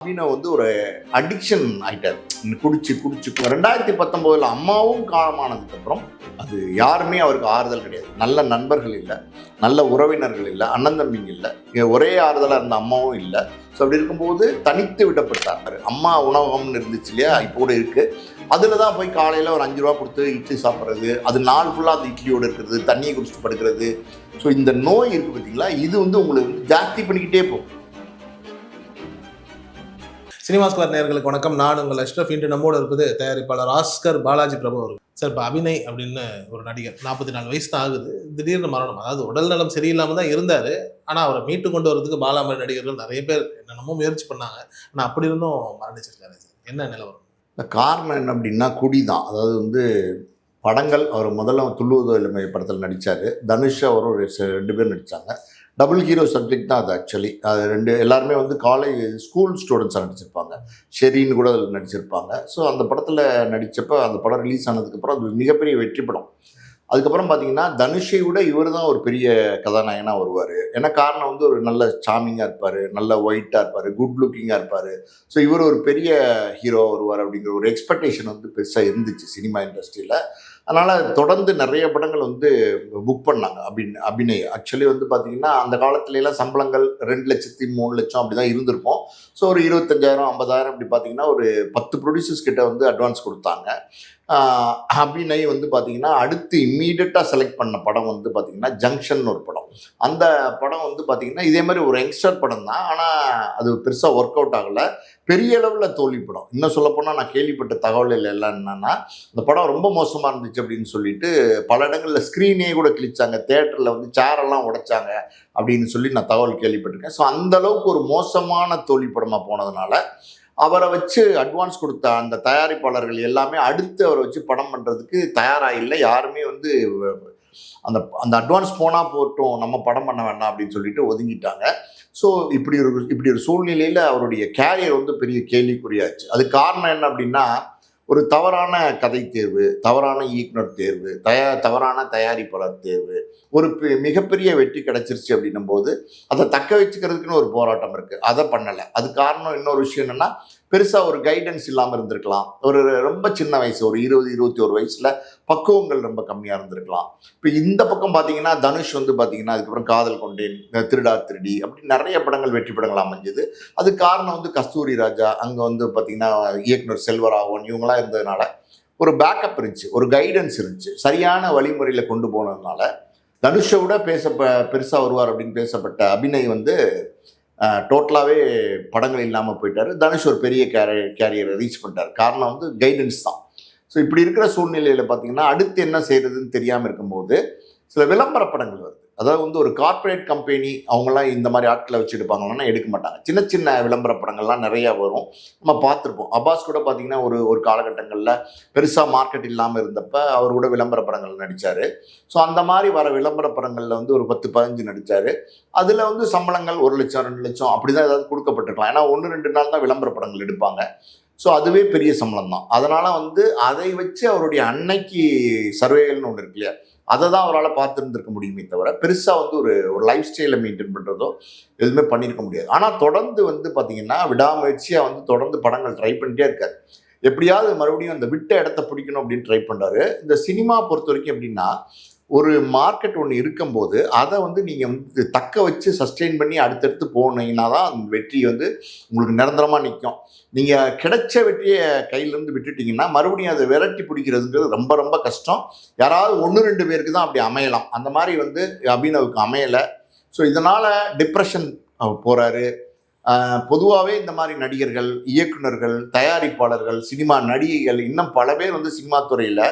வந்து ஒரு அடிக்ஷன் ஆயிட்டார். குடிச்சு குடிச்சு 2019 அம்மாவும் காலமானதுக்கப்புறம் அது யாருமே அவருக்கு ஆறுதல் கிடையாது. நல்ல நண்பர்கள் இல்லை, நல்ல உறவினர்கள் இல்லை, அண்ணன் தம்பிங்க இல்லை, ஒரே ஆறுதலாக இருந்த அம்மாவும் இல்லை. ஸோ அப்படி இருக்கும்போது தனித்து விடப்பட்டார். அம்மா உணவகம்னு இருந்துச்சு இல்லையா, இப்போ கூட இருக்குது. அதில் தான் போய் காலையில் ஒரு 5 ரூபா கொடுத்து இட்லி சாப்பிட்றது, அது நாள் ஃபுல்லாக அந்த இட்லியோடு இருக்கிறது, தண்ணியை குடிச்சிட்டு படுக்கிறது. ஸோ இந்த நோய் இருக்குது பார்த்தீங்களா, இது வந்து உங்களுக்கு ஜாஸ்தி பண்ணிக்கிட்டே போகும். சினிமா ஸ்கொயர் நேயர்களுக்கு வணக்கம். நான் உங்கள் அஷ்ரஃப். இன்று நம்மோடு இருப்பது தயாரிப்பாளர் ஆஸ்கர் பாலாஜி பிரபு அவர்கள். சார், இப்போ அபிநய் அப்படின்னு ஒரு நடிகர், 44 வயசு தான் ஆகுது, திடீர்னு மரணம். அதாவது உடல் நலம் சரியில்லாமல் தான் இருந்தார். ஆனால் அவரை மீட்டு கொண்டு வரதுக்கு பாலா மாதிரி நடிகர்கள் நிறைய பேர் என்னென்னமோ முயற்சி பண்ணாங்க. ஆனால் அப்படி இருந்தும் மரணிச்சிருக்காரு. சார், என்ன நிலவரம்? இந்த காரணம் என்ன அப்படின்னா குடி தான். அதாவது வந்து படங்கள் அவர் முதல்ல துள்ளுவதோ இளமை படத்தில் நடித்தார். தனுஷ் அவரும் 2 பேர் நடித்தாங்க. டபுள் ஹீரோ சப்ஜெக்ட் தான் அது. ஆக்சுவலி அது எல்லாருமே வந்து காலேஜ் ஸ்கூல் ஸ்டூடெண்ட்ஸாக நடிச்சிருப்பாங்க. ஷெரின்னு கூட அதில் நடிச்சிருப்பாங்க. ஸோ அந்த படத்தில் நடித்தப்போ அந்த படம் ரிலீஸ் ஆனதுக்கப்புறம் அது மிகப்பெரிய வெற்றி படம். அதுக்கப்புறம் பார்த்தீங்கன்னா தனுஷை விட இவர் தான் ஒரு பெரிய கதாநாயகனாக வருவார். ஏன்னா காரணம் வந்து ஒரு நல்ல சாமிங்காக இருப்பார், நல்ல ஒயிட்டாக இருப்பார், குட் லுக்கிங்காக இருப்பார். ஸோ இவர் ஒரு பெரிய ஹீரோவாக வருவார் அப்படிங்கிற ஒரு எக்ஸ்பெக்டேஷன் வந்து பெருசாக இருந்துச்சு சினிமா இண்டஸ்ட்ரியில். அதனால் தொடர்ந்து நிறைய படங்கள் வந்து புக் பண்ணாங்க அபிநய். ஆக்சுவலி வந்து பார்த்திங்கன்னா அந்த காலத்துலலாம் சம்பளங்கள் 2 லட்சம் 3 லட்சம் அப்படி தான் இருந்திருக்கும். ஸோ ஒரு 25,000 50,000 அப்படி பார்த்திங்கன்னா ஒரு 10 ப்ரொடியூசர்ஸ் கிட்ட வந்து அட்வான்ஸ் கொடுத்தாங்க. அபிநய் வந்து பார்த்திங்கன்னா அடுத்து இம்மீடியட்டாக செலக்ட் பண்ண படம் வந்து பார்த்திங்கன்னா ஜங்ஷன் ஒரு படம். அந்த படம் வந்து பார்த்திங்கன்னா இதே மாதிரி ஒரு யங்ஸ்டர் படம் தான். ஆனால் அது பெருசாக ஒர்க் அவுட் ஆகலை. பெரிய அளவில் தோல்வி படம். இன்னும் சொல்லப்போனால் நான் கேள்விப்பட்ட தகவல் எல்லாம் என்னென்னா, அந்த படம் ரொம்ப மோசமாக இருந்துச்சு அப்படின்னு சொல்லிட்டு பல இடங்களில் ஸ்க்ரீனே கூட கிழிச்சாங்க, தேட்டரில் வந்து சேரெல்லாம் உடைச்சாங்க அப்படின்னு சொல்லி நான் தகவல் கேள்விப்பட்டிருக்கேன். ஸோ அந்தளவுக்கு ஒரு மோசமான தோல்வி படமாக போனதுனால அவரை வச்சு அட்வான்ஸ் கொடுத்த அந்த தயாரிப்பாளர்கள் எல்லாமே அடுத்து அவரை வச்சு படம் பண்ணுறதுக்கு தயாராக இல்லை. யாருமே வந்து அந்த அந்த அட்வான்ஸ் போனால் போட்டும், நம்ம படம் பண்ண வேண்டாம் அப்படின்னு சொல்லிட்டு ஒதுங்கிட்டாங்க. ஸோ இப்படி ஒரு சூழ்நிலையில் அவருடைய கேரியர் வந்து பெரிய கேள்விக்குறியாச்சு. அது காரணம் என்ன அப்படின்னா, ஒரு தவறான கதை தேர்வு, தவறான இயக்குனர் தேர்வு, தவறான தயாரிப்பாளர் தேர்வு. ஒரு மிகப்பெரிய வெற்றி கிடச்சிருச்சு அப்படின்னும் போது அதை தக்க வச்சுக்கிறதுக்குன்னு ஒரு போராட்டம் இருக்குது. அதை பண்ணலை. அது காரணம் இன்னொரு விஷயம் என்னென்னா, பெருசாக ஒரு கைடன்ஸ் இல்லாமல் இருந்திருக்கலாம். ஒரு ரொம்ப சின்ன வயசு, ஒரு 20-21 வயசில் பக்குவங்கள் ரொம்ப கம்மியாக இருந்திருக்கலாம். இப்போ இந்த பக்கம் பார்த்தீங்கன்னா தனுஷ் வந்து பார்த்தீங்கன்னா அதுக்கப்புறம் காதல் கொண்டேன், திருடா திருடி அப்படி நிறைய படங்கள் வெற்றி படங்கள் அமைஞ்சது. அது காரணம் வந்து கஸ்தூரி ராஜா, அங்கே வந்து பார்த்தீங்கன்னா இயக்குனர் செல்வராகவன் இவங்களாம் இருந்ததுனால ஒரு பேக்கப் இருந்துச்சு, ஒரு கைடன்ஸ் இருந்துச்சு. சரியான வழிமுறையில் கொண்டு போனதுனால தனுஷை விட பெருசாக வருவார் அப்படின்னு பேசப்பட்ட அபிநய் வந்து டோட்டலாகவே படங்கள் இல்லாமல் போயிட்டார். தனுஷ் ஒரு பெரிய கேரியரை ரீச் பண்ணிட்டார். காரணம் வந்து கைடன்ஸ் தான். ஸோ இப்படி இருக்கிற சூழ்நிலையில் பார்த்தீங்கன்னா அடுத்து என்ன செய்கிறதுன்னு தெரியாமல் இருக்கும்போது சில விளம்பர படங்கள் வருது. அதாவது வந்து ஒரு கார்ப்பரேட் கம்பெனி அவங்களாம் இந்த மாதிரி ஆட்களை வச்சு எடுப்பாங்கன்னா எடுக்க மாட்டாங்க. சின்ன சின்ன விளம்பர படங்கள்லாம் நிறையா வரும், நம்ம பார்த்துருப்போம். அப்பாஸ் கூட பார்த்தீங்கன்னா ஒரு காலகட்டங்களில் பெருசாக மார்க்கெட் இல்லாமல் இருந்தப்ப அவர் கூட விளம்பர படங்கள் நடித்தார். ஸோ அந்த மாதிரி வர விளம்பர படங்களில் வந்து ஒரு 10-15 நடித்தார். அதில் வந்து சம்பளங்கள் 1 லட்சம் 2 லட்சம் அப்படி தான் ஏதாவது கொடுக்கப்பட்டிருக்கலாம். ஏன்னா 1-2 நாள் தான் விளம்பர படங்கள் எடுப்பாங்க. ஸோ அதுவே பெரிய சம்பளம் தான். அதனால் வந்து அதை வச்சு அவருடைய அன்னைக்கு சர்வேகள்னு ஒன்று இருக்கு இல்லையா, அதை தான் அவரால் பார்த்துருந்துருக்க முடியுமே தவிர பெருசாக வந்து ஒரு லைஃப் ஸ்டைலை மெயின்டைன் பண்ணுறதோ எதுவுமே பண்ணியிருக்க முடியாது. ஆனால் தொடர்ந்து வந்து பார்த்திங்கன்னா விடாமுயற்சியாக வந்து தொடர்ந்து படங்கள் ட்ரை பண்ணிட்டே இருக்காரு. எப்படியாவது மறுபடியும் அந்த விட்ட இடத்த பிடிக்கணும் அப்படின்னு ட்ரை பண்ணுறாரு. இந்த சினிமா பொறுத்த வரைக்கும் எப்படின்னா, ஒரு மார்க்கெட் ஒன்று இருக்கும்போது அதை வந்து நீங்கள் வந்து தக்க வச்சு சஸ்டெயின் பண்ணி அடுத்தடுத்து போனீங்கன்னா தான் அந்த வெற்றி வந்து உங்களுக்கு நிரந்தரமாக நிற்கும். நீங்கள் கிடைச்ச வெற்றியை கையிலேருந்து விட்டுட்டிங்கன்னா மறுபடியும் அதை விரட்டி பிடிக்கிறதுங்கிறது ரொம்ப ரொம்ப கஷ்டம். யாராவது 1-2 பேருக்கு தான் அப்படி அமையலாம். அந்த மாதிரி வந்து அபிநவுக்கு அமையலை. ஸோ இதனால் டிப்ரெஷன் போகிறாரு. பொதுவாகவே இந்த மாதிரி நடிகர்கள், இயக்குனர்கள், தயாரிப்பாளர்கள், சினிமா நடிகைகள் இன்னும் பல பேர் வந்து சினிமா துறையில்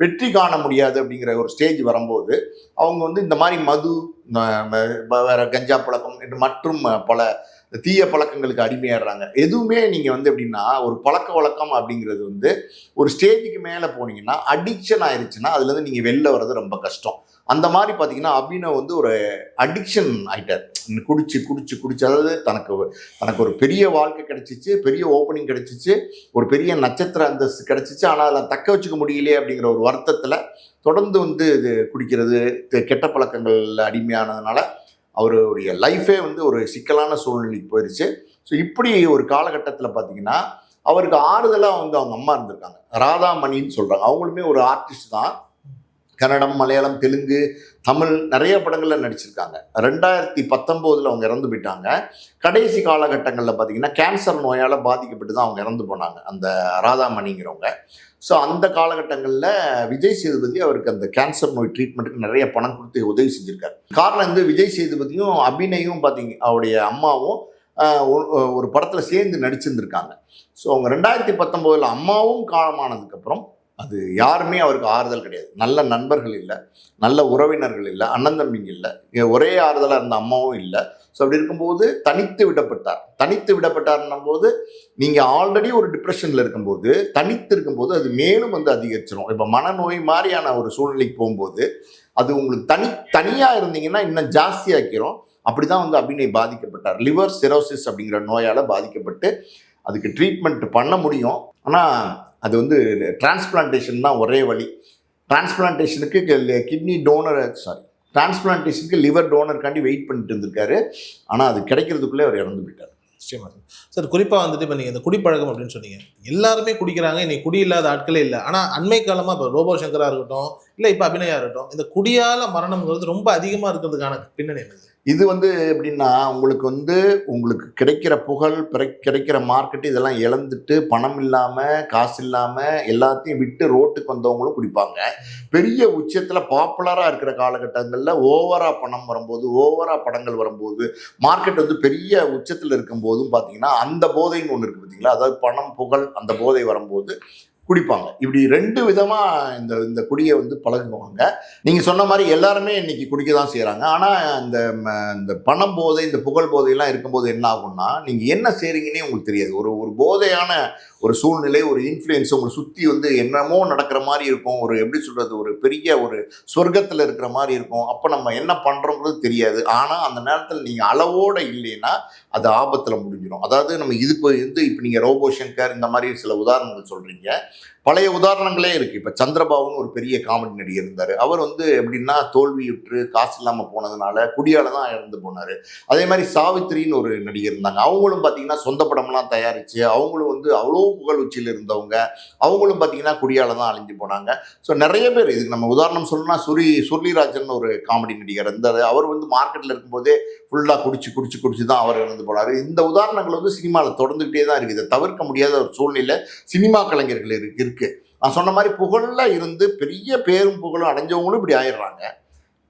வெற்றி காண முடியாது அப்படிங்கிற ஒரு ஸ்டேஜ் வரும்போது அவங்க வந்து இந்த மாதிரி மது, வேற கஞ்சா பழக்கம் என்று மற்றும் பல தீய பழக்கங்களுக்கு அடிமையாடுறாங்க. எதுவுமே நீங்கள் வந்து எப்படின்னா ஒரு பழக்க வழக்கம் அப்படிங்கிறது வந்து ஒரு ஸ்டேஜுக்கு மேலே போனீங்கன்னா அடிக்ஷன் ஆயிடுச்சுன்னா அதுலேருந்து நீங்கள் வெளில வர்றது ரொம்ப கஷ்டம். அந்த மாதிரி பார்த்தீங்கன்னா அபிநவ் வந்து ஒரு அடிக்ஷன் ஆகிட்டார். குடிச்சு குடிச்சு குடிச்சு அதாவது தனக்கு ஒரு பெரிய வாழ்க்கை கிடைச்சிச்சு, பெரிய ஓப்பனிங் கிடைச்சிச்சு, ஒரு பெரிய நட்சத்திர அந்தஸ்து கிடைச்சிச்சு. ஆனால் அதில் தக்க வச்சுக்க முடியலையே அப்படிங்கிற ஒரு வருத்தத்தில் தொடர்ந்து வந்து இது குடிக்கிறது, கெட்ட பழக்கங்கள் அடிமையானதுனால அவருடைய லைஃபே வந்து ஒரு சிக்கலான சூழ்நிலைக்கு போயிடுச்சு. ஸோ இப்படி ஒரு காலகட்டத்தில் பார்த்தீங்கன்னா அவருக்கு ஆறுதலாக வந்து அவங்க அம்மா இருந்திருக்காங்க. ராதாமணின்னு சொல்கிறாங்க. அவங்களுமே ஒரு ஆர்டிஸ்ட் தான். கன்னடம், மலையாளம், தெலுங்கு, தமிழ் நிறைய படங்களில் நடிச்சிருக்காங்க. 2019 அவங்க இறந்து போயிட்டாங்க. கடைசி காலகட்டங்களில் பார்த்தீங்கன்னா கேன்சர் நோயால் பாதிக்கப்பட்டு தான் அவங்க இறந்து போனாங்க, அந்த ராதாமணிங்கிறவங்க. ஸோ அந்த காலகட்டங்களில் விஜய் சேதுபதி அவருக்கு அந்த கேன்சர் நோய் ட்ரீட்மெண்ட்டுக்கு நிறைய பணம் கொடுத்து உதவி செஞ்சுருக்காரு. காரணம் வந்து விஜய் சேதுபதியும் அபிநயும் பார்த்தீங்க அவருடைய அம்மாவும் ஒரு படத்தில் சேர்ந்து நடிச்சிருந்துருக்காங்க. ஸோ அவங்க 2019 அம்மாவும் காலமானதுக்கப்புறம் அது யாருமே அவருக்கு ஆறுதல் கிடையாது. நல்ல நண்பர்கள் இல்லை, நல்ல உறவினர்கள் இல்லை, அண்ணன் தம்பிங்க இல்லை, ஒரே ஆறுதலாக இருந்த அம்மாவும் இல்லை. ஸோ அப்படி இருக்கும்போது தனித்து விடப்பட்டார்ன்னும் போது நீங்கள் ஆல்ரெடி ஒரு டிப்ரெஷனில் இருக்கும்போது தனித்து இருக்கும்போது அது மேலும் வந்து அதிகரிச்சிடும். இப்போ மனநோய் மாதிரியான ஒரு சூழ்நிலைக்கு போகும்போது அது உங்களுக்கு தனியாக இருந்தீங்கன்னா இன்னும் ஜாஸ்தியாக்கிறோம். அப்படி தான் வந்து அபிநய் பாதிக்கப்பட்டார். லிவர் சிரோசிஸ் அப்படிங்கிற நோயால் பாதிக்கப்பட்டு அதுக்கு ட்ரீட்மெண்ட் பண்ண முடியும். ஆனால் அது வந்து டிரான்ஸ்பிளான்டேஷன் தான் ஒரே வழி. டிரான்ஸ்பிளான்டேஷனுக்கு டிரான்ஸ்பிளான்டேஷனுக்கு லிவர் டோனருக்காண்டி வெயிட் பண்ணிட்டு இருந்திருக்காரு. ஆனால் அது கிடைக்கிறதுக்குள்ளே அவர் இறந்து போயிட்டார். நிச்சயமா சார். குறிப்பாக வந்துட்டு இப்போ நீங்கள் இந்த குடிப்பழக்கம் அப்படின்னு சொன்னீங்க. எல்லாருமே குடிக்கிறாங்க, இன்னைக்கு குடி இல்லாத ஆட்களே இல்லை. ஆனால் அண்மை காலமாக இப்போ ரோபோ சங்கராக இருக்கட்டும், இல்லை இப்போ அபிநயா இருக்கட்டும், இந்த குடியால் மரணம்ங்கிறது ரொம்ப அதிகமாக இருக்கிறதுக்கான பின்னணி என்னது? இது வந்து எப்படின்னா உங்களுக்கு கிடைக்கிற புகழ், கிடைக்கிற மார்க்கெட்டு இதெல்லாம் இழந்துட்டு பணம் இல்லாமல் காசு இல்லாமல் எல்லாத்தையும் விட்டு ரோட்டுக்கு வந்தவங்களும் குடிப்பாங்க. பெரிய உச்சத்தில் பாப்புலராக இருக்கிற காலகட்டங்களில் ஓவராக பணம் வரும்போது, ஓவராக படங்கள் வரும்போது, மார்க்கெட் வந்து பெரிய உச்சத்தில் இருக்கும்போதும் பார்த்தீங்கன்னா அந்த போதைன்னு ஒன்று இருக்குது பார்த்தீங்களா, அதாவது பணம் புகழ் அந்த போதை வரும்போது குடிப்பாங்க. இப்படி 2 விதமாக இந்த குடியை வந்து பழகுவாங்க. நீங்கள் சொன்ன மாதிரி எல்லாருமே இன்னைக்கு குடிக்க தான் செய்கிறாங்க. ஆனால் இந்த பணம் போதை, இந்த புகழ் போதையெல்லாம் இருக்கும்போது என்ன ஆகும்னா, நீங்கள் என்ன செய்கிறீங்கன்னே உங்களுக்கு தெரியாது. ஒரு போதையான ஒரு சூழ்நிலை, ஒரு இன்ஃப்ளூயன்ஸ் உங்களை சுற்றி வந்து என்னமோ நடக்கிற மாதிரி இருக்கும். எப்படி சொல்கிறது, ஒரு பெரிய ஒரு சொர்க்கத்தில் இருக்கிற மாதிரி இருக்கும். அப்போ நம்ம என்ன பண்ணுறோங்கிறது தெரியாது. ஆனால் அந்த நேரத்தில் நீங்கள் அளவோடு இல்லைன்னா அது ஆபத்தில் முடிஞ்சிடும். அதாவது நம்ம இதுக்கு வந்து இப்போ நீங்கள் ரோபோ சங்கர் இந்த மாதிரி சில உதாரணங்கள் சொல்கிறீங்க. பழைய உதாரணங்களே இருக்குது. இப்போ சந்திரபாபுன்னு ஒரு பெரிய காமெடி நடிகர் இருந்தார். அவர் வந்து எப்படின்னா தோல்வியுற்று காசு இல்லாமல் போனதுனால குடியால் தான் இறந்து போனார். அதே மாதிரி சாவித்திரின்னு ஒரு நடிகர் இருந்தாங்க. அவங்களும் பார்த்தீங்கன்னா சொந்த படம்லாம் தயாரித்து அவங்களும் வந்து அவ்வளோ புகழ் உச்சியில் இருந்தவங்க. அவங்களும் பார்த்தீங்கன்னா குடியால் தான் அழிஞ்சு போனாங்க. ஸோ நிறைய பேர் இதுக்கு நம்ம உதாரணம் சொல்லணும்னா சுருளிராஜன் ஒரு காமெடி நடிகர் இருந்தார். அவர் வந்து மார்க்கெட்டில் இருக்கும்போதே ஃபுல்லாக குடிச்சு தான் அவர் இறந்து போனார். இந்த உதாரணங்கள் வந்து சினிமாவில் தொடர்ந்துகிட்டே தான் இருக்குது. இதை தவிர்க்க முடியாத ஒரு சூழ்நிலை சினிமா கலைஞர்கள் இருக்கு. நான் சொன்ன மாதிரி புகழில் இருந்து பெரிய பேரும் புகழும் அடைஞ்சவங்களும் இப்படி ஆயிடுறாங்க.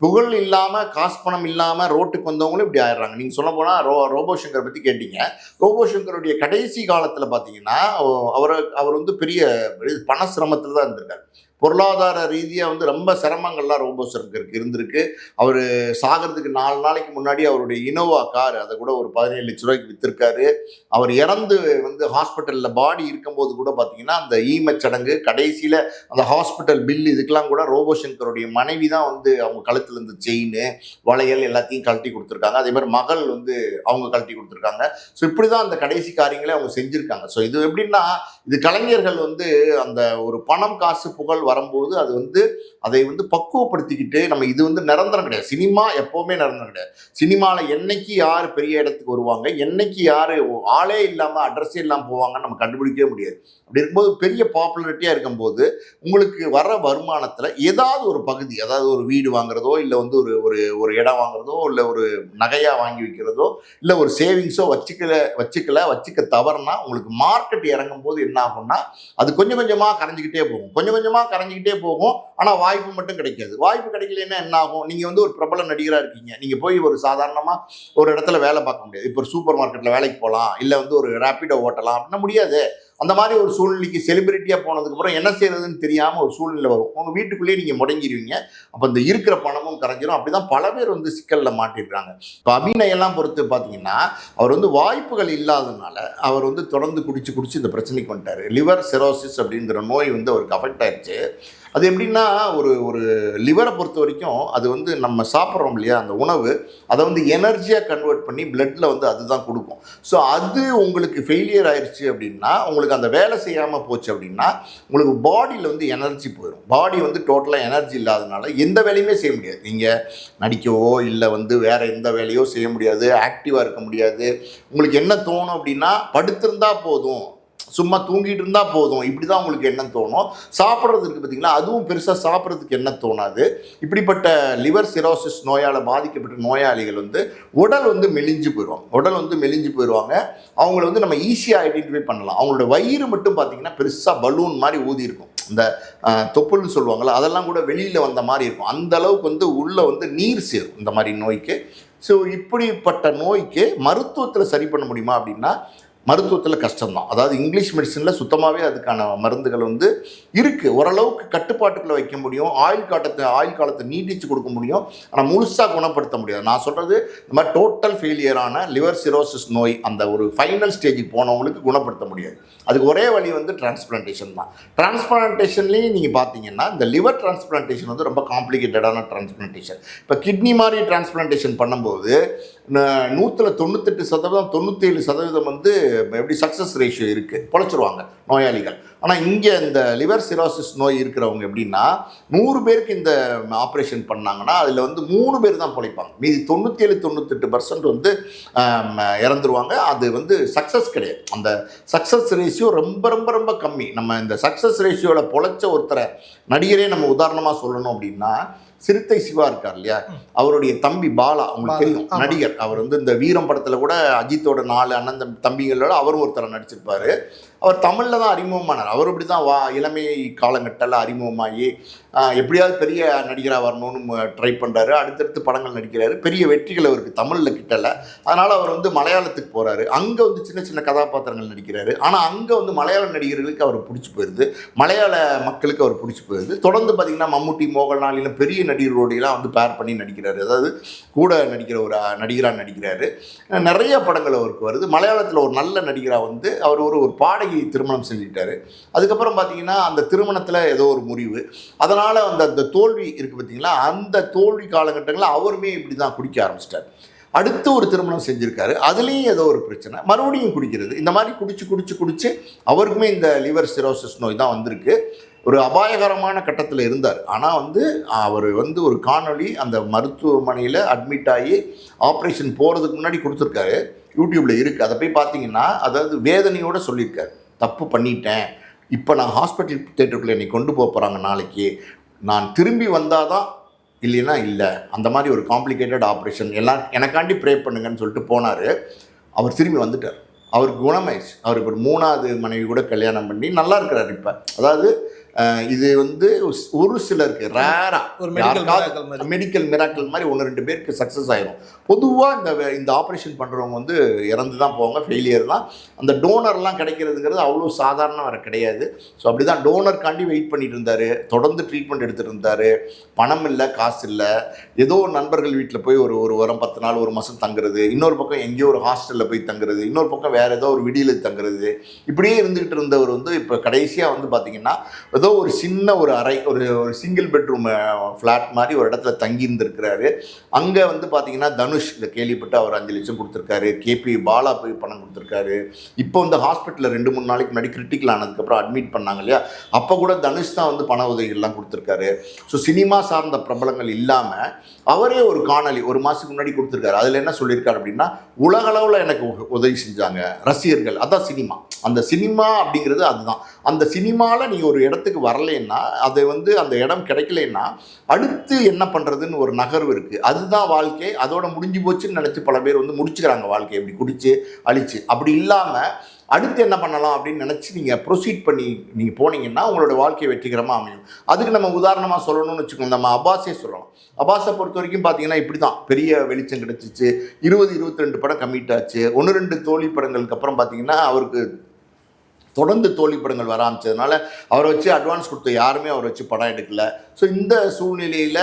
புகழ் இல்லாமல் காசு பணம் இல்லாமல் ரோட்டுக்கு வந்தவங்களும் இப்படி ஆயிடுறாங்க. நீங்கள் சொல்ல போனால் ரோபோ சங்கர் பற்றி கேட்டீங்க. ரோபோ சங்கருடைய கடைசி காலத்தில் பார்த்தீங்கன்னா அவர் வந்து பெரிய பண சிரமத்தில் தான் இருந்திருக்காரு. பொருளாதார ரீதியாக வந்து ரொம்ப சிரமங்கள்லாம் ரோபோ சங்கருக்கு இருந்திருக்கு. அவர் சாகிறதுக்கு 4 நாளைக்கு முன்னாடி அவருடைய இனோவா கார் அதை கூட ஒரு 17 லட்ச ரூபாய்க்கு விற்றுருக்காரு. அவர் இறந்து வந்து ஹாஸ்பிட்டலில் பாடி இருக்கும்போது கூட பார்த்தீங்கன்னா அந்த ஈமச்சடங்கு கடைசியில் அந்த ஹாஸ்பிட்டல் பில் இதுக்கெல்லாம் கூட ரோபோ சங்கருடைய மனைவி தான் வந்து அவங்க கழுத்தில் இருந்து செயின் வளையல் எல்லாத்தையும் கழட்டி கொடுத்துருக்காங்க. அதே மாதிரி மகள் வந்து அவங்க கழட்டி கொடுத்துருக்காங்க. ஸோ இப்படி தான் அந்த கடைசி காரியங்களே அவங்க செஞ்சுருக்காங்க. ஸோ இது எப்படின்னா இது கலைஞர்கள் வந்து அந்த ஒரு பணம் காசு புகழ் வரும்போது அதை பக்குவப்படுத்திக்கிட்டு நம்ம இது நிரந்தரம் கிடையாது. சினிமா எப்போவுமே நிரந்தரம் கிடையாது. சினிமாவில் என்னைக்கு யார் பெரிய இடத்துக்கு வருவாங்க, என்னைக்கு யார் ஆளே இல்லாமல் அட்ரஸே இல்லாமல் போவாங்கன்னு நம்ம கண்டுபிடிக்கவே முடியாது. அப்படி இருக்கும்போது பெரிய பாப்புலரிட்டியாக இருக்கும்போது உங்களுக்கு வர வருமானத்தில் ஏதாவது ஒரு பகுதி, அதாவது ஒரு வீடு வாங்குறதோ இல்லை ஒரு இடம் வாங்குறதோ இல்லை ஒரு நகையாக வாங்கி வைக்கிறதோ இல்லை ஒரு சேவிங்ஸோ வச்சுக்க தவறுனா உங்களுக்கு மார்க்கெட் இறங்கும் போது என்ன ஆகும்னா அது கொஞ்சம் கொஞ்சமாக கரைஞ்சிக்கிட்டே போகும். ஆனால் வாய்ப்பு மட்டும் கிடைக்காது. வாய்ப்பு கிடைக்கலன்னா என்ன ஆகும்? நீங்கள் ஒரு பிரபல நடிகராக இருக்கீங்க, நீங்கள் போய் ஒரு சாதாரணமாக ஒரு இடத்துல வேலை பார்க்க முடியாது. இப்போ ஒரு சூப்பர் மார்க்கெட்டில் வேலைக்கு போகலாம், இல்லை ஒரு ரேப்பிடோ ஓட்டலாம் அப்படின்னா முடியாது. அந்த மாதிரி ஒரு சூழ்நிலைக்கு செலிபிரிட்டியாக போனதுக்கப்புறம் என்ன செய்யறதுன்னு தெரியாமல் ஒரு சூழ்நிலை வரும். உங்கள் வீட்டுக்குள்ளேயே நீங்கள் முடங்கிடுவீங்க. அப்போ இந்த இருக்கிற பணமும் கரைஞ்சிடும். அப்படி தான் பல பேர் சிக்கலில் மாட்டிடுறாங்க. இப்போ அபிநயெல்லாம் பொறுத்து பார்த்தீங்கன்னா அவர் வாய்ப்புகள் இல்லாததுனால அவர் தொடர்ந்து குடிச்சு இந்த பிரச்சனைக்கு வந்துட்டார். லிவர் சிரோசிஸ் அப்படிங்கிற நோய் அவருக்கு அஃபெக்ட் ஆயிடுச்சு. அது எப்படின்னா ஒரு லிவரை பொறுத்த வரைக்கும் அது நம்ம சாப்பிட்றோம் இல்லையா, அந்த உணவு அதை எனர்ஜியாக கன்வெர்ட் பண்ணி பிளட்டில் அதுதான் கொடுக்கும். ஸோ அது உங்களுக்கு ஃபெயிலியர் ஆயிடுச்சு அப்படின்னா உங்களுக்கு உங்களுக்கு அந்த வேலை செய்யாமல் போச்சு அப்படின்னா உங்களுக்கு பாடியில் வந்து எனர்ஜி போயிடும். பாடி வந்து டோட்டலாக எனர்ஜி இல்லாதனால எந்த வேலையுமே செய்ய முடியாது. நீங்கள் நடிக்கவோ இல்லை வந்து வேறு எந்த வேலையோ செய்ய முடியாது, ஆக்டிவாக இருக்க முடியாது. உங்களுக்கு என்ன தோணும் அப்படின்னா படுத்திருந்தா போதும், சும்மா தூங்கிட்டு இருந்தால் போதும், இப்படி தான் உங்களுக்கு என்ன தோணும். சாப்பிட்றது இருக்குது பார்த்தீங்களா, அதுவும் பெருசாக சாப்பிட்றதுக்கு என்ன தோணாது. இப்படிப்பட்ட லிவர் சிரோசிஸ் நோயால் பாதிக்கப்பட்ட நோயாளிகள் வந்து உடல் வந்து மெலிஞ்சு போயிடுவாங்க. அவங்கள வந்து நம்ம ஈஸியாக ஐடென்டிஃபை பண்ணலாம். அவங்களோட வயிறு மட்டும் பார்த்தீங்கன்னா பெருசாக பலூன் மாதிரி ஊதி இருக்கும். இந்த தொப்புள்னு சொல்லுவாங்கள்ல, அதெல்லாம் கூட வெளியில் வந்த மாதிரி இருக்கும். அந்த அளவுக்கு வந்து உள்ளே வந்து நீர் சேரும் இந்த மாதிரி நோய்க்கு. ஸோ இப்படிப்பட்ட நோய்க்கு மருத்துவத்தில் சரி பண்ண முடியுமா அப்படின்னா மருத்துவத்தில் கஷ்டம்தான். அதாவது இங்கிலீஷ் மெடிசனில் சுத்தமாகவே அதுக்கான மருந்துகள் வந்து இருக்குது. ஓரளவுக்கு கட்டுப்பாட்டுக்குள்ளே வைக்க முடியும், ஆயுள் காலத்தை நீட்டிச்சு கொடுக்க முடியும். ஆனால் முழுசாக குணப்படுத்த முடியாது. நான் சொல்கிறது இந்த மாதிரி டோட்டல் ஃபெயிலியரான லிவர் சிரோசிஸ் நோய் அந்த ஒரு ஃபைனல் ஸ்டேஜுக்கு போனவங்களுக்கு குணப்படுத்த முடியாது. அதுக்கு ஒரே வழி வந்து டிரான்ஸ்பிளான்டேஷன் தான். டிரான்ஸ்பிளான்டேஷன்லேயும் நீங்கள் பார்த்தீங்கன்னா இந்த லிவர் டிரான்ஸ்பிளான்டேஷன் வந்து ரொம்ப காம்ப்ளிகேட்டடான டிரான்ஸ்பிளான்டேஷன். இப்போ கிட்னி மாதிரி டிரான்ஸ்பிளான்டேஷன் பண்ணும்போது 198% 97% வந்து எப்படி சக்ஸஸ் ரேஷியோ இருக்குது, பொழைச்சிருவாங்க நோயாளிகள். ஆனால் இங்கே இந்த லிவர் சிரோசிஸ் நோய் இருக்கிறவங்க எப்படின்னா 100 பேருக்கு இந்த ஆப்ரேஷன் பண்ணாங்கன்னா அதில் வந்து 3 பேர் தான் பொழைப்பாங்க. மீதி 97-98% வந்து இறந்துருவாங்க. அது வந்து சக்ஸஸ் கிடையாது. அந்த சக்ஸஸ் ரேஷியோ ரொம்ப ரொம்ப ரொம்ப கம்மி. நம்ம இந்த சக்ஸஸ் ரேஷியோவில் பொழைச்ச ஒருத்தரை நடிகரே நம்ம உதாரணமாக சொல்லணும் அப்படின்னா சிறுத்தை சிவா இருக்கார் இல்லையா, அவருடைய தம்பி பாலா, உங்களுக்கு தெரியும், நடிகர். அவர் வந்து இந்த வீரம் படத்தில் கூட அஜித்தோட 4 அண்ணன் தம்பிகளோட அவரும் ஒருத்தரை நடிச்சிருப்பார். அவர் தமிழில் தான் அறிமுகமானார். அவர் இப்படி தான் இளமை காலங்கட்டெல்லாம் அறிமுகமாகி எப்படியாவது பெரிய நடிகராக வரணும்னு ட்ரை பண்ணுறாரு. அடுத்தடுத்து படங்கள் நடிக்கிறாரு. பெரிய வெற்றிகள் அவருக்கு தமிழில் கிட்டலை. அதனால் அவர் வந்து மலையாளத்துக்கு போகிறாரு. அங்கே வந்து சின்ன சின்ன கதாபாத்திரங்கள் நடிக்கிறாரு. ஆனால் அங்கே வந்து மலையாள நடிகர்களுக்கு அவர் பிடிச்சி போயிடுது, மலையாள மக்களுக்கு அவர் பிடிச்சி போயிடுது. தொடர்ந்து பார்த்திங்கன்னா மம்முட்டி, மோகன்லால் இல்லை பெரிய நடிகரோடையெல்லாம் வந்து பேர் பண்ணி நடிக்கிறாரு. அதாவது கூட நடிக்கிற ஒரு நடிகராக நடிக்கிறாரு. நிறைய படங்கள் அவருக்கு வருது. மலையாளத்தில் ஒரு நல்ல நடிகராக வந்து அவர் ஒரு பாடகி திருமணம் செஞ்சுக்கிட்டாரு. அதுக்கப்புறம் பார்த்தீங்கன்னா அந்த திருமணத்தில் ஏதோ ஒரு முறிவு, அதனால் அந்த தோல்வி இருக்குது பார்த்தீங்களா, அந்த தோல்வி காலகட்டங்களில் அவருமே இப்படி தான் குடிக்க ஆரம்பிச்சிட்டார். அடுத்து ஒரு திருமணம் செஞ்சுருக்காரு, அதுலேயும் ஏதோ ஒரு பிரச்சனை, மறுபடியும் குடிக்கிறது. இந்த மாதிரி குடிச்சு அவருக்குமே இந்த லிவர் சிரோசிஸ் நோய் தான் வந்திருக்கு. ஒரு அபாயகரமான கட்டத்தில் இருந்தார். ஆனால் வந்து அவர் வந்து ஒரு காணொளி அந்த மருத்துவமனையில் அட்மிட் ஆகி ஆப்ரேஷன் போகிறதுக்கு முன்னாடி கொடுத்துருக்காரு. யூடியூப்பில் இருக்குது, அதை போய் பார்த்தீங்கன்னா அதாவது வேதனையோடு சொல்லியிருக்காரு, தப்பு பண்ணிட்டேன், இப்போ நான் ஹாஸ்பிட்டல் தேட்டருக்குள்ளே என்னை கொண்டு போகிறாங்க, நாளைக்கு நான் திரும்பி வந்தால் தான், இல்லைன்னா இல்லை, அந்த மாதிரி ஒரு காம்ப்ளிகேட்டட் ஆப்ரேஷன், எல்லாம் எனக்காண்டி ப்ரே பண்ணுங்கன்னு சொல்லிட்டு போனார். அவர் திரும்பி வந்துட்டார். அவருக்கு குணமாயிடுச்சு. அவர் இப்போ 3வது மனைவி கூட கல்யாணம் பண்ணி நல்லா இருக்கிறார் இப்போ. அதாவது இது வந்து ஒரு சிலருக்கு ரேராக மெடிக்கல் மிராக்கிள் மாதிரி 1-2 பேருக்கு சக்ஸஸ் ஆகிடும். பொதுவாக இந்த ஆப்ரேஷன் பண்ணுறவங்க வந்து இறந்து தான் போவாங்க, ஃபெயிலியர் தான். அந்த டோனர்லாம் கிடைக்கிறதுங்கிறது அவ்வளோ சாதாரணம் வர கிடையாது. ஸோ அப்படி தான் டோனர்காண்டி வெயிட் பண்ணிட்டு இருந்தார். தொடர்ந்து ட்ரீட்மெண்ட் எடுத்துகிட்டு இருந்தார். பணம் இல்லை, காசு இல்லை. ஏதோ நண்பர்கள் வீட்டில் போய் ஒரு வாரம் 10 நாள் 1 மாதம் தங்குறது, இன்னொரு பக்கம் எங்கேயோ ஒரு ஹாஸ்டலில் போய் தங்குறது, இன்னொரு பக்கம் வேறு ஏதோ ஒரு விடியில் தங்குறது, இப்படியே இருந்துகிட்டு இருந்தவர் வந்து இப்போ கடைசியாக வந்து பார்த்திங்கன்னா ஏதோ ஒரு சின்ன ஒரு அறை, ஒரு சிங்கிள் பெட்ரூம் ஃப்ளாட் மாதிரி ஒரு இடத்துல தங்கி இருந்திருக்கிறாரு. அங்கே வந்து பார்த்தீங்கன்னா தனுஷ் இதை கேள்விப்பட்டு அவர் 5 லட்சம் கொடுத்துருக்காரு. கேபி பாலா போய் பணம் கொடுத்துருக்காரு. இப்போ வந்து ஹாஸ்பிட்டலில் 2-3 நாளைக்கு முன்னாடி கிரிட்டிக்கல் ஆனதுக்கப்புறம் அட்மிட் பண்ணாங்க இல்லையா, அப்போ கூட தனுஷ் தான் வந்து பண உதவிகள்லாம் கொடுத்துருக்காரு. ஸோ சினிமா சார்ந்த பிரபலங்கள் இல்லாமல் அவரே ஒரு காணொலி 1 மாதத்துக்கு முன்னாடி கொடுத்துருக்காரு. அதில் என்ன சொல்லியிருக்காரு அப்படின்னா, உலகளவில் எனக்கு உதவி செஞ்சாங்க ரசிகர்கள், அதான் சினிமா. அந்த சினிமா அப்படிங்கிறது அதுதான். அந்த சினிமாவில் நீங்கள் ஒரு இடத்துக்கு வரலைன்னா, அது வந்து அந்த இடம் கிடைக்கலைன்னா அடுத்து என்ன பண்ணுறதுன்னு ஒரு நகர்வு இருக்குது. அதுதான் வாழ்க்கை, அதோட முடிஞ்சு போச்சுன்னு நினச்சி பல பேர் வந்து முடிச்சுக்கிறாங்க வாழ்க்கையை, இப்படி குடிச்சு அழிச்சு. அப்படி இல்லாமல் அடுத்து என்ன பண்ணலாம் அப்படின்னு நினச்சி நீங்கள் ப்ரொசீட் பண்ணி நீங்கள் போனீங்கன்னா உங்களோட வாழ்க்கை வெற்றிகரமாக அமையும். அதுக்கு நம்ம உதாரணமாக சொல்லணும்னு வச்சுக்கோங்க, நம்ம அப்பாஸே சொல்லலாம். அப்பாஸை பொறுத்த வரைக்கும் பார்த்தீங்கன்னா இப்படி தான் பெரிய வெளிச்சம் கிடச்சிச்சு. 20-22 படம் கம்மிட் ஆச்சு. 1-2 தோல்வி படங்களுக்கு அப்புறம் பார்த்தீங்கன்னா அவருக்கு தொடர்ந்து தோல்வி படங்கள் வர ஆரம்பிச்சதுனால அவரை வச்சு அட்வான்ஸ் கொடுத்த யாருமே அவரை வச்சு படம் எடுக்கலை. ஸோ இந்த சூழ்நிலையில்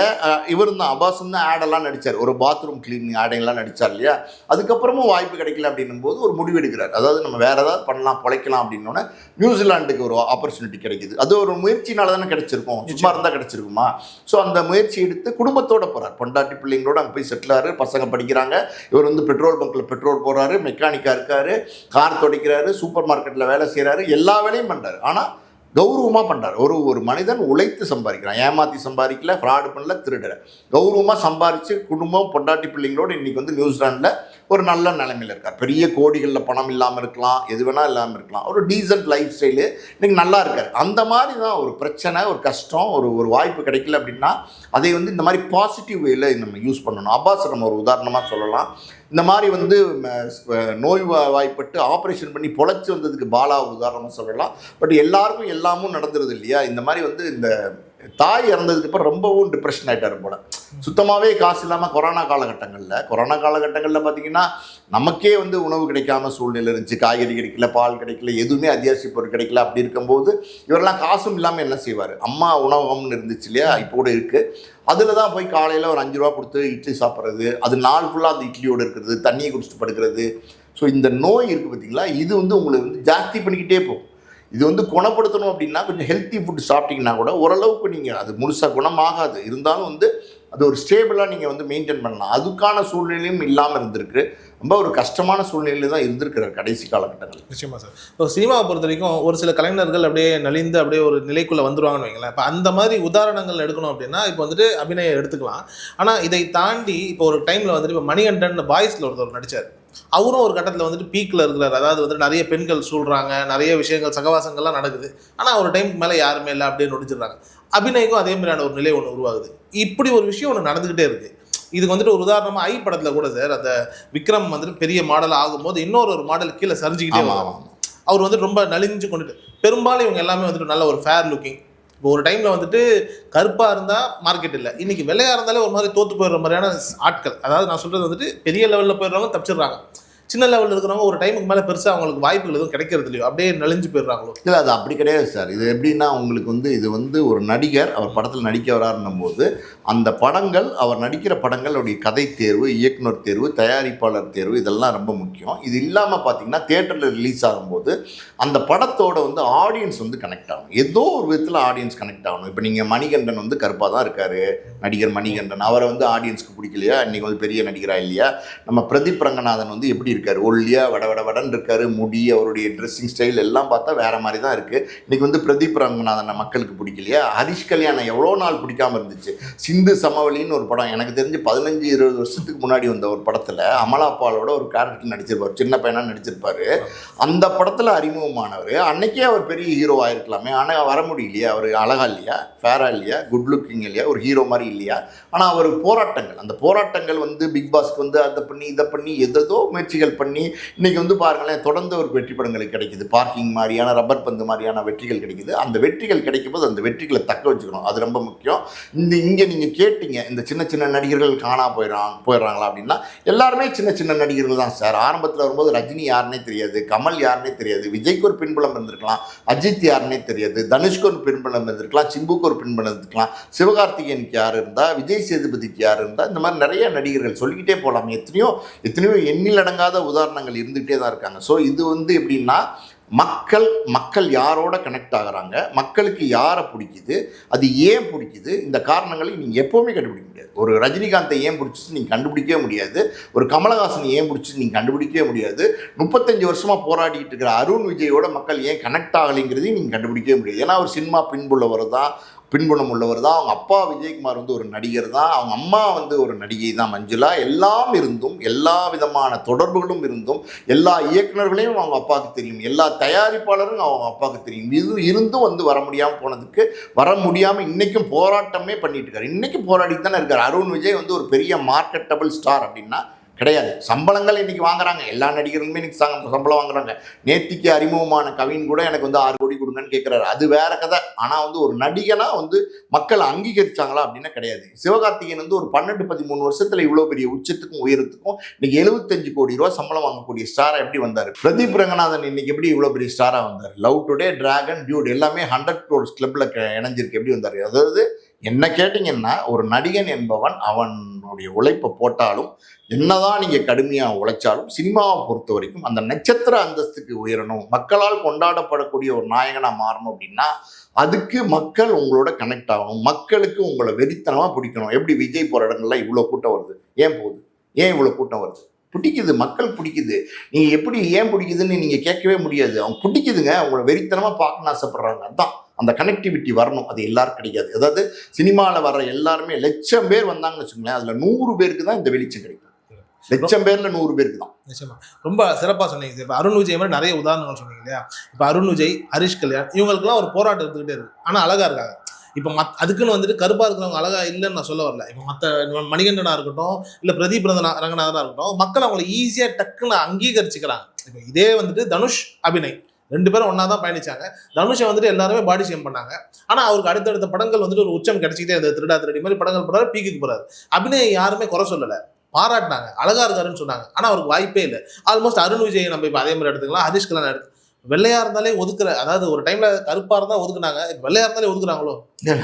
இவர் தான் அப்பாஸும் தான் ஆடெல்லாம் நடித்தார். ஒரு பாத்ரூம் கிளீனிங் ஆடையெல்லாம் நடித்தார் இல்லையா. அதுக்கப்புறமும் வாய்ப்பு கிடைக்கல அப்படின்னும் போது ஒரு முடிவு எடுக்கிறார். அதாவது நம்ம வேறு ஏதாவது பண்ணலாம், பிழைக்கலாம் அப்படின்னோடனே நியூசிலாண்டுக்கு ஒரு ஆப்பர்ச்சுனிட்டி கிடைக்குது. அது ஒரு முயற்சினால தானே கிடைச்சிருக்கும், சும்மா இருந்தால் கிடைச்சிருக்குமா. ஸோ அந்த முயற்சி எடுத்து குடும்பத்தோடு போகிறார். பொண்டாட்டி பிள்ளைங்களோட அங்கே போய் செட்டிலாரு. பசங்க படிக்கிறாங்க. இவர் வந்து பெட்ரோல் பங்க்கில் பெட்ரோல் போடுறாரு, மெக்கானிக்காக இருக்கார், கார் துடைக்கிறாரு, சூப்பர் மார்க்கெட்டில் வேலை செய்கிறாரு. பண்ணுறாரு, எல்லா வேலையும் பண்ணுறாரு. ஆனால் கௌரவமாக பண்ணுறாரு. ஒரு மனிதன் உழைத்து சம்பாதிக்கிறான், ஏமாற்றி சம்பாதிக்கல, ஃப்ராடு பண்ணல, திருடல, கௌரவமாக சம்பாதிச்சு குடும்பம் பொண்டாட்டி பிள்ளைங்களோடு இன்றைக்கி வந்து நியூசிலாண்டில் ஒரு நல்ல நிலைமையில் இருக்கார். பெரிய கோடிகளில் பணம் இல்லாமல் இருக்கலாம், எது வேணால் இல்லாமல் இருக்கலாம், ஒரு டீசன்ட் லைஃப் ஸ்டைலு இன்றைக்கி நல்லா இருக்கார். அந்த மாதிரி தான் ஒரு பிரச்சனை, ஒரு கஷ்டம், ஒரு வாய்ப்பு கிடைக்கல அப்படின்னா அதை வந்து இந்த மாதிரி பாசிட்டிவ் வேல நம்ம யூஸ் பண்ணணும். அப்பாஸ் நம்ம ஒரு உதாரணமாக சொல்லலாம். இந்த மாதிரி வந்து நோய் வாய்ப்பட்டு ஆப்ரேஷன் பண்ணி பொழைச்சி வந்ததுக்கு பாலா உதாரணமாக சொல்லலாம். பட் எல்லாருக்கும் எல்லாமும் நடந்துருது இல்லையா? இந்த மாதிரி வந்து இந்த தாய் இறந்ததுக்கு அப்புறம் ரொம்பவும் டிப்ரெஷன் ஆகிட்டார் போல. சுத்தமாகவே காசு இல்லாமல் கொரோனா காலகட்டங்களில் பார்த்தீங்கன்னா நமக்கே வந்து உணவு கிடைக்காம சூழ்நிலை இருந்துச்சு. காய்கறி கிடைக்கல, பால் கிடைக்கல, எதுவுமே அத்தியாவசிய பொருள் கிடைக்கல. அப்படி இருக்கும்போது இவரெல்லாம் காசும் இல்லாமல் என்ன செய்வார்? அம்மா உணவகம்னு இருந்துச்சு இல்லையா, இப்போ கூட இருக்குது. அதில் தான் போய் காலையில் ஒரு 5 ரூபா கொடுத்து இட்லி சாப்பிட்றது, அது நாள் ஃபுல்லாக அந்த இட்லியோடு இருக்கிறது, தண்ணியை குடிச்சிட்டு படுக்கிறது. ஸோ இந்த நோய் இருக்குது பார்த்தீங்களா, இது வந்து உங்களை வந்து ஜாஸ்தி பண்ணிக்கிட்டே போகும். இது வந்து குணப்படுத்தணும் அப்படின்னா கொஞ்சம் ஹெல்த்தி ஃபுட் சாப்பிட்டிங்கன்னா கூட ஓரளவுக்கு நீங்கள் அது முழுசாக குணமாகாது, இருந்தாலும் வந்து அது ஒரு ஸ்டேபிளாக நீங்கள் வந்து மெயின்டைன் பண்ணலாம். அதுக்கான சூழ்நிலையும் இல்லாமல் இருந்திருக்கு. ரொம்ப ஒரு கஷ்டமான சூழ்நிலையில் தான் இருந்திருக்கிறார் கடைசி காலகட்டங்கள். நிச்சயமாக சார். இப்போ சினிமாவை பொறுத்த வரைக்கும் ஒரு சில கலைஞர்கள் அப்படியே நலிந்து அப்படியே ஒரு நிலைக்குள்ளே வந்துருவாங்கன்னு வைங்களேன். இப்போ அந்த மாதிரி உதாரணங்கள் எடுக்கணும் அப்படின்னா இப்போ வந்துட்டு அபிநயம் எடுத்துக்கலாம். ஆனால் இதை தாண்டி இப்போ ஒரு டைமில் வந்துட்டு இப்போ மணிகண்டன் பாய்ஸில் ஒருத்தர் நடித்தார். அவரும் ஒரு கட்டத்தில் வந்துட்டு பீக்கில் இருக்கிறார். அதாவது வந்துட்டு நிறைய பெண்கள் சொல்கிறாங்க, நிறைய விஷயங்கள் சகவாசங்கள்லாம் நடக்குது. ஆனால் ஒரு டைம் மேலே யாருமே இல்லை அப்படியே நொடிச்சிடுறாங்க. அபிநய்க்கும் அதே மாதிரியான ஒரு நிலை ஒன்று உருவாகுது. இப்படி ஒரு விஷயம் ஒன்று நடந்துக்கிட்டே இருக்குது. இதுக்கு வந்துட்டு ஒரு உதாரணமாக ஐ படத்தில் கூட சார், அந்த விக்ரம் வந்துட்டு பெரிய மாடல் ஆகும்போது இன்னொரு மாடல் கீழே சரிஞ்சிக்கிட்டே வரும். அவர் வந்துட்டு ரொம்ப நலிஞ்சு கொண்டுட்டு, பெரும்பாலும் இவங்க எல்லாமே வந்துட்டு நல்ல ஒரு ஃபேர் லுக்கிங். இப்போ ஒரு டைமில் வந்துட்டு கருப்பாக இருந்தால் மார்க்கெட் இல்லை, இன்றைக்கி வெள்ளையாக இருந்தாலே ஒரு மாதிரி தோற்று போயிடுற மாதிரியான ஆட்கள். அதாவது நான் சொல்கிறது வந்துட்டு பெரிய லெவலில் போயிடுறவங்க தப்பிச்சிடுறாங்க, சின்ன லெவலில் இருக்கிறவங்க ஒரு டைமுக்கு மேலே பெருசாக அவங்களுக்கு வாய்ப்புகள் எதுவும் கிடைக்கிறது இல்லையோ, அப்படியே நலிஞ்சு போயிடுறாங்களோ. இல்லை, அது அப்படி கிடையாது சார். இது எப்படின்னா உங்களுக்கு வந்து இது வந்து ஒரு நடிகர் அவர் படத்தில் நடிக்க வராருன்னும் போது அந்த படங்கள், அவர் நடிக்கிற படங்களுடைய கதை தேர்வு, இயக்குனர் தேர்வு, தயாரிப்பாளர் தேர்வு, இதெல்லாம் ரொம்ப முக்கியம். இது இல்லாமல் பார்த்தீங்கன்னா தியேட்டரில் ரிலீஸ் ஆகும்போது அந்த படத்தோட வந்து ஆடியன்ஸ் வந்து கனெக்ட் ஆகணும். ஏதோ ஒரு விதத்தில் ஆடியன்ஸ் கனெக்ட் ஆகணும். இப்போ நீங்கள் மணிகண்டன் வந்து கருப்பாக தான் இருக்கார், நடிகர் மணிகண்டன், அவரை வந்து ஆடியன்ஸ்க்கு பிடிக்கலையா? இன்றைக்கி வந்து பெரிய நடிகராக இல்லையா? நம்ம பிரதீப் ரங்கநாதன் வந்து எப்படி இருக்கார்? ஒல்லியா வடன்னு இருக்காரு, முடி, அவருடைய ட்ரெஸ்ஸிங் ஸ்டைல் எல்லாம் பார்த்தா வேற மாதிரி தான் இருக்கு. இன்னைக்கு வந்து பிரதீப் ரங்கநாதன் மக்களுக்கு பிடிக்கலையா? ஹரிஷ் கல்யாணம் எவ்வளோ நாள் பிடிக்காம இருந்துச்சு. சிந்து சமவெளின்னு ஒரு படம், எனக்கு தெரிஞ்சு 15-20 வருஷத்துக்கு முன்னாடி வந்த ஒரு படத்தில் அமலாபாலோட ஒரு கேரக்டர் நடிச்சிருப்பார், சின்ன பையனா நடிச்சிருப்பாரு. அந்த படத்தில் அறிமுகமானவர். அன்னைக்கே அவர் பெரிய ஹீரோ ஆயிருக்கலாமே, ஆனால் வர முடியலையா? அவர் அழகா இல்லையா, ஃபேரா இல்லையா, குட் லுக்கிங் இல்லையா, ஒரு ஹீரோ மாதிரி இல்லையா? ஆனால் அவர் போராட்டங்கள், அந்த போராட்டங்கள் வந்து பிக் பாஸ்க்கு வந்து அதை பண்ணி இதை பண்ணி எதோ முயற்சிகள் பண்ணி இன்னைக்கு வந்து பாருங்களேன், தொடர்ந்து ஒரு வெற்றி படங்களுக்கு கிடைக்குது. பார்க்கிங் மாதிரியான, ரப்பர் பந்து மாதிரியான வெற்றிகள் கிடைக்குது. அந்த வெற்றிகள் கிடைக்கும் போது அந்த வெற்றிகளை தக்க வச்சுக்கணும், அது ரொம்ப முக்கியம். இங்கே நீங்கள் கேட்டீங்க, இந்த சின்ன சின்ன நடிகர்கள் காணா போயிடுறாங்களா அப்படின்னா, எல்லாருமே சின்ன சின்ன நடிகர்கள் தான் சார். ஆரம்பத்தில் வரும்போது ரஜினி யாருன்னே தெரியாது, கமல் யாருன்னே தெரியாது, விஜய்க்கு ஒரு பின்புலம் இருந்திருக்கலாம், அஜித் யாருன்னே தெரியாது, தனுஷ்க்கு ஒரு பின்புலம் இருந்திருக்கலாம், சிம்புக்கு ஒரு பின்புலம் இருந்திருக்கலாம், சிவகார்த்திகேயனுக்கு யார் இருந்தா, விஜய் சேதுபதிக்கு யார் இருந்தா, இந்த மாதிரி நிறைய நடிகர்கள் சொல்லிக்கிட்டே போகலாம். எத்தனையோ எண்ணிலடங்காத உதாரணங்கள் இருந்துகிட்டே தான் இருக்காங்க. ஸோ இது வந்து எப்படின்னா, மக்கள் யாரோட கனெக்ட் ஆகுறாங்க, மக்களுக்கு யாரை பிடிக்குது, அது ஏன் பிடிக்குது, இந்த காரணங்களை நீங்கள் எப்போவுமே கண்டுபிடிக்க முடியாது. ஒரு ரஜினிகாந்தை ஏன் பிடிச்சிச்சு நீங்கள் கண்டுபிடிக்கவே முடியாது, ஒரு கமலஹாசன் ஏன் பிடிச்சி நீங்கள் கண்டுபிடிக்கவே முடியாது, 35 வருஷமாக போராடிட்டு இருக்கிற அருண் விஜயோட மக்கள் ஏன் கனெக்ட் ஆகலைங்கிறதையும் நீங்கள் கண்டுபிடிக்கவே முடியாது. ஏன்னா அவர் சினிமா பின்புலம் உள்ளவர் தான். அவங்க அப்பா விஜயகுமார் வந்து ஒரு நடிகர் தான், அவங்க அம்மா வந்து ஒரு நடிகை தான் மஞ்சுளா. எல்லாம் இருந்தும், எல்லா விதமான தொடர்புகளும் இருந்தும், எல்லா இயக்குநர்களையும் அவங்க அப்பாவுக்கு தெரியும், எல்லா தயாரிப்பாளரும் அவங்க அப்பாவுக்கு தெரியும். இது இருந்தும் வந்து வர முடியாமல் இன்றைக்கும் போராட்டமே பண்ணிட்டு இருக்காரு. இன்றைக்கும் போராடிட்டு தானே இருக்கார். அருண் விஜய் வந்து ஒரு பெரிய மார்க்கெட்டபிள் ஸ்டார் அப்படின்னா கிடையாது. சம்பளங்கள் இன்றைக்கி வாங்குறாங்க, எல்லா நடிகர்களுமே இன்றைக்கி சம்பளம் வாங்குறாங்க. நேத்திக்கு அறிமுகமான கவின் கூட எனக்கு வந்து 6 கோடி கொடுங்கன்னு கேட்குறாரு, அது வேற கதை. ஆனால் வந்து ஒரு நடிகனாக வந்து மக்கள் அங்கீகரிச்சாங்களா அப்படின்னா கிடையாது. சிவகார்த்திகேயன் வந்து ஒரு 12-13 வருஷத்தில் இவ்வளோ பெரிய உச்சத்துக்கும் உயரத்துக்கும் இன்னைக்கு 75 கோடி ரூபா சம்பளம் வாங்கக்கூடிய ஸ்டாராக எப்படி வந்தார்? பிரதீப் ரங்கநாதன் இன்னைக்கு எப்படி இவ்வளோ பெரிய ஸ்டாராக வந்தார்? லவ் டுடே, டிராகன், டியூட் எல்லாமே 100 crores கிளப்பில் இணைஞ்சிருக்கு, எப்படி வந்தார்? அதாவது என்ன கேட்டிங்கன்னா, ஒரு நடிகன் என்பவன் அவனுடைய உழைப்பை போட்டாலும், என்னதான் நீங்கள் கடுமையாக உழைச்சாலும், சினிமாவை பொறுத்த வரைக்கும் அந்த நட்சத்திர அந்தஸ்துக்கு உயரணும், மக்களால் கொண்டாடப்படக்கூடிய ஒரு நாயகனாக மாறணும் அப்படின்னா அதுக்கு மக்கள் உங்களோட கனெக்ட் ஆகணும், மக்களுக்கு உங்களை வெறித்தனமாக பிடிக்கணும். எப்படி விஜய் போகிற இடங்கள்லாம் இவ்வளோ கூட்டம் வருது? ஏன் போகுது? ஏன் இவ்வளோ கூட்டம் வருது? பிடிக்குது, மக்கள் பிடிக்குது. நீங்கள் எப்படி ஏன் பிடிக்குதுன்னு நீங்கள் கேட்கவே முடியாது. அவங்க பிடிக்குதுங்க, அவங்கள வெறித்தனமாக பார்க்கணும்னு ஆசைப்படுறாங்க. அதான் அந்த கனெக்டிவிட்டி வரணும். அது எல்லாரும் கிடைக்காது. அதாவது சினிமாவில் வர்ற எல்லாருமே 1,00,000 பேர் வந்தாங்கன்னு வச்சுக்கோங்களேன், அதில் 100 பேருக்கு தான் இந்த வெளிச்சம் கிடைக்கும். 1,00,000 பேர்ல 100 பேருக்கு தான். நிச்சயமா ரொம்ப சிறப்பாக சொன்னீங்க சார். இப்போ அருண் விஜய் மாதிரி நிறைய உதாரணங்கள் சொன்னீங்க இல்லையா? இப்போ அருண் விஜய், ஹரிஷ் கல்யாண் இவங்களுக்குலாம் ஒரு போராட்டம் இருந்துகிட்டே இருக்கு. ஆனால் அழகா இருக்காங்க. இப்போ அதுக்குன்னு வந்துட்டு கருப்பா இருக்கிறவங்க அழகா இல்லைன்னு நான் சொல்ல வரல. இப்போ மற்ற மணிகண்டனா இருக்கட்டும், இல்லை பிரதீப் ரங்கநாதனா இருக்கட்டும், மக்கள் அவங்களை ஈஸியா டக்குன்னு அங்கீகரிச்சுக்கிறாங்க. இப்போ இதே வந்துட்டு தனுஷ், அபிநய் 2 பேரும் ஒன்னா தான் பயணிச்சாங்க. தனுஷை வந்துட்டு எல்லாருமே பாடி ஷேம் பண்ணாங்க. ஆனா அவருக்கு அடுத்தடுத்த படங்கள் வந்துட்டு ஒரு உச்சம் கிடைச்சிக்கிட்டே இருந்தது. திருடா திருடி மாதிரி படங்கள் போறாரு, பீக்குக்கு போறாரு. அபிநய் யாருமே குறை சொல்லல, பாராட்டினாங்க, அழகா இருக்காருன்னு சொன்னாங்க. ஆனா அவருக்கு வாய்ப்பே இல்லை. ஆல்மோஸ்ட் அருண் விஜய் நம்ம இப்போ அதே மாதிரி எடுத்துக்கலாம், ஹரிஷ் கல்யாண் எடுத்து வெள்ளையா இருந்தாலே ஒதுக்குற, அதாவது ஒரு டைம்ல கருப்பா இருந்தா ஒதுக்குனாங்க, இப்ப வெள்ளையா இருந்தாலே ஒதுக்குறாங்களோ?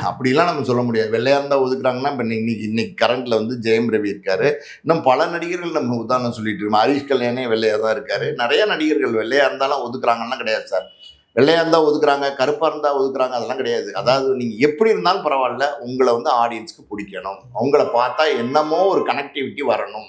அப்படிலாம் நம்ம சொல்ல முடியாது. வெள்ளையா இருந்தா ஒதுக்குறாங்கன்னா இப்போ இன்னைக்கு கரண்ட்ல வந்து ஜெயம் ரவி இருக்காரு. இன்னும் பல நடிகர்கள் நம்ம உதாரணம் சொல்லிட்டு இருக்கோம். ஹரிஷ் கல்யாணே வெள்ளையா தான் இருக்காரு. நிறைய நடிகர்கள் வெள்ளையா இருந்தாலும் ஒதுக்குறாங்கன்னா கிடையாது சார். வெள்ளையா இருந்தால் ஒதுக்குறாங்க, கருப்பாக இருந்தால் ஒதுக்குறாங்க, அதெல்லாம் கிடையாது. அதாவது நீங்கள் எப்படி இருந்தாலும் பரவாயில்ல, உங்களை வந்து ஆடியன்ஸ்க்கு பிடிக்கணும். அவங்கள பார்த்தா என்னமோ ஒரு கனெக்டிவிட்டி வரணும்.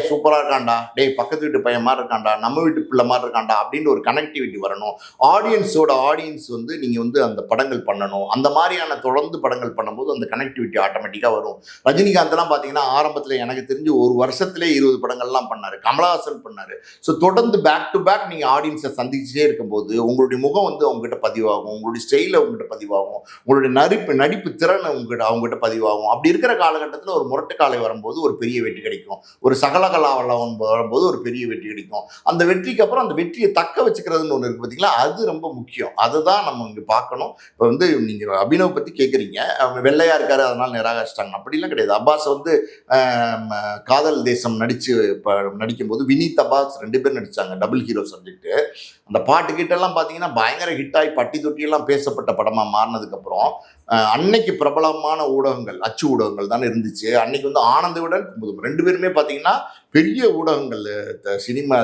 சூப்பராக இருக்காண்டா, டேய் பக்கத்து வீட்டு பையன் மாதிரி இருக்காண்டா, நம்ம வீட்டு பிள்ளை மாதிரி இருக்காண்டா அப்படின்னு ஒரு கனெக்டிவிட்டி வரணும். ஆடியன்ஸ் வந்து நீங்கள் வந்து அந்த படங்கள் பண்ணணும். அந்த மாதிரியான தொடர்ந்து படங்கள் பண்ணும்போது அந்த கனெக்டிவிட்டி ஆட்டோமேட்டிக்காக வரும். ரஜினிகாந்த்லாம் பார்த்தீங்கன்னா ஆரம்பத்தில் எனக்கு தெரிஞ்சு ஒரு வருஷத்துலேயே 20 படங்கள்லாம் பண்ணார். கமலஹாசன் பண்ணார். ஸோ தொடர்ந்து பேக் டு பேக் நீங்கள் ஆடியன்ஸை சந்திச்சுட்டே இருக்கும்போது உங்களுடைய முகம் வந்து அவங்ககிட்ட பதிவாகும், உங்களுடைய ஸ்டைல அவங்ககிட்ட பதிவாகும், உங்களுடைய நடிப்பு திறனை அவங்ககிட்ட பதிவாகும். அப்படி இருக்கிற காலகட்டத்தில் ஒரு முரட்டுக்காலை வரும்போது ஒரு பெரிய வெற்றி கிடைக்கும். ஒரு சகலகலாவலம் வரும்போது ஒரு பெரிய வெற்றி கிடைக்கும். அந்த வெற்றிக்கு அப்புறம் அந்த வெற்றியை தக்க வச்சுக்கிறதுன்னு ஒன்று இருக்குது பார்த்தீங்களா, அது ரொம்ப முக்கியம். அதை தான் நம்ம இங்கே பார்க்கணும். இப்போ வந்து நீங்கள் அபினவ் பற்றி கேட்குறீங்க, அவங்க வெள்ளையா இருக்காரு அதனால நிராகரிச்சிட்டாங்க, அப்படிலாம் கிடையாது. அப்பாஸ் வந்து காதல் தேசம் நடிக்கும்போது வினீத் அப்பாஸ் 2 பேர் நடித்தாங்க, டபுள் ஹீரோ சப்ஜெக்ட். அந்த பாட்டு கிட்டெல்லாம் பார்த்தீங்கன்னா பயங்கர ஹிட்டாகி பட்டி தொட்டியெல்லாம் பேசப்பட்ட படமாக மாறினதுக்கப்புறம் அன்னைக்கு பிரபலமான ஊடகங்கள், அச்சு ஊடகங்கள் தானே இருந்துச்சு. அன்னைக்கு வந்து ஆனந்த விடன் 2 பேருமே பார்த்தீங்கன்னா பெரிய ஊடகங்கள் சினிமா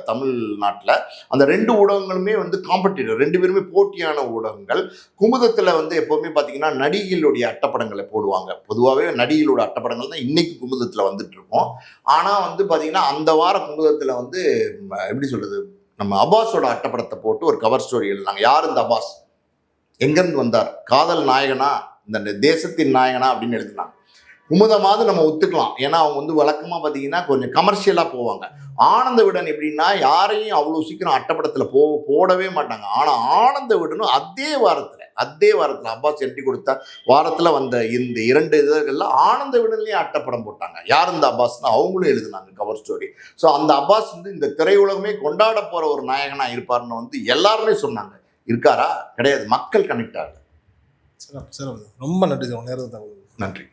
தமிழ்நாட்டில். அந்த 2 ஊடகங்களுமே வந்து காம்படிட்டர், 2 பேருமே போட்டியான ஊடகங்கள். குமுதத்தில் வந்து எப்போவுமே பார்த்தீங்கன்னா நடிகைகளுடைய அட்டப்படங்களை போடுவாங்க. பொதுவாகவே நடிகைகளோட அட்டப்படங்கள் தான் இன்னைக்கு குமுதத்தில் வந்துட்டு இருக்கோம். ஆனால் வந்து பார்த்தீங்கன்னா அந்த வார குமுதத்தில் வந்து எப்படி சொல்றது, நம்ம அப்பாஸோட அட்டப்படத்தை போட்டு ஒரு கவர் ஸ்டோரி எழுதினாங்க. யார் இந்த அப்பாஸ், எங்கேருந்து வந்தார், காதல் நாயகனா, இந்த தேசத்தின் நாயகனா அப்படின்னு எழுதினாங்க. குமுதமாவது நம்ம ஒத்துக்கலாம், ஏன்னா அவங்க வந்து வழக்கமாக பார்த்தீங்கன்னா கொஞ்சம் கமர்ஷியலாக போவாங்க. ஆனந்த விடன் எப்படின்னா யாரையும் அவ்வளோ சீக்கிரம் அட்டப்படத்தில் போடவே மாட்டாங்க. ஆனால் ஆனந்த விடனும் அதே வாரத்தில் அப்பாஸ் என்ட்ரி கொடுத்த வாரத்தில் வந்த இந்த 2 இதழ்களில் ஆனந்த விடன்லேயே அட்டப்படம் போட்டாங்க. யார் இந்த அப்பாஸ்னா அவங்களும் எழுதுனாங்க கவர் ஸ்டோரி. ஸோ அந்த அப்பாஸ் வந்து இந்த திரையுலகமே கொண்டாட போகிற ஒரு நாயகனாக இருப்பார்னு வந்து எல்லாருமே சொன்னாங்க. இருக்காரா? கிடையாது. மக்கள் கனெக்ட் ஆகல. சிறப்பு. ரொம்ப நன்றி சார். நன்றி.